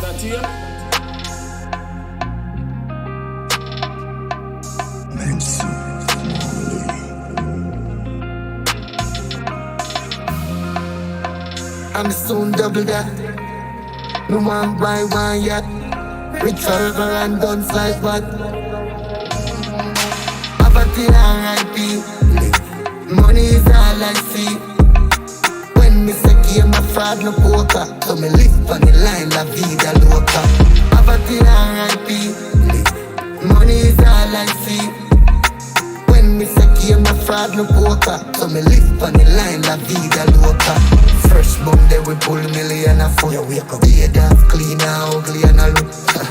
That here? I'm soon double that. No one buy one yet. We travel and dance like what? Poverty R.I.P. Money is all I see. When me say game a fraud no poker, so me live on the line Lavida Loca. Poverty R.I.P. Money is all I see. When me say game a fraud no poker, so me live on the line Lavida Loca. Fresh Monday we pull million a foot. Yeah, wake up. Beard up, clean and ugly and a look.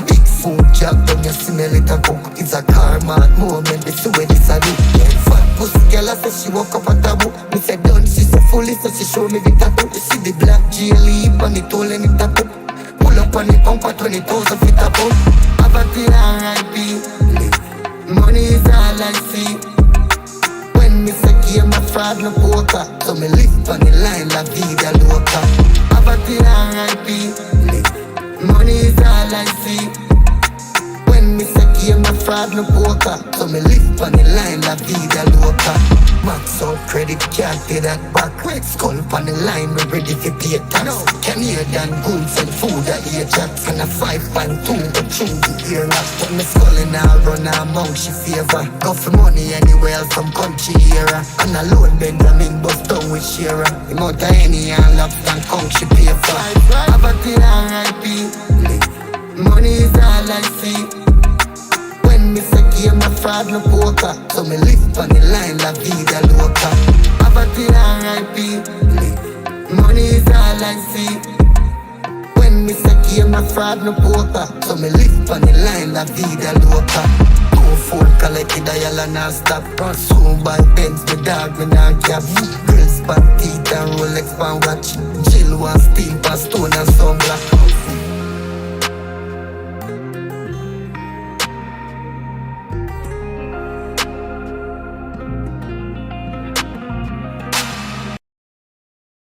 Big food job, don't you smell it a cook. It's a karma moment, this is where this a do. Yeah, fat pussy girl, I say she woke up at a book. Me say dance, she say fully, so she show me the tattoo. You see the black G.L.E. on the toll and it tattoo. Pull up on the pump at 20,000 feet above. Poverty R.I.P. Money is all I see. When me say game a fraud no poker, so me live on the line Lavida Loca. Poverty R.I.P. Money is all I see. When me say game a fraud no poker, so me live on the line Lavida Loca. Max out credit card, pay that back. Skull on the line, we ready for pay tax. Canadian goods and food at Ajax. And a 5.2 but through the ear lock. When me skull in a run a mouth she favor. Go for money anywhere else from country era. And alone Benjamin bust down with Shera. The amount of any and love and count she pay for. Poverty R.I.P. Money is all I see. When me say game a fraud no poker, so me live on the line Lavida Loca. Poverty R.I.P. Money is all I see. When me say game a fraud no poker, so me live on the line Lavida Loca. 2 phone collected a yalla non stop. Soon by Benz me dog me non cap. Grills pan teeth and Rolex pan watch. Chill one steel pan stone and some black.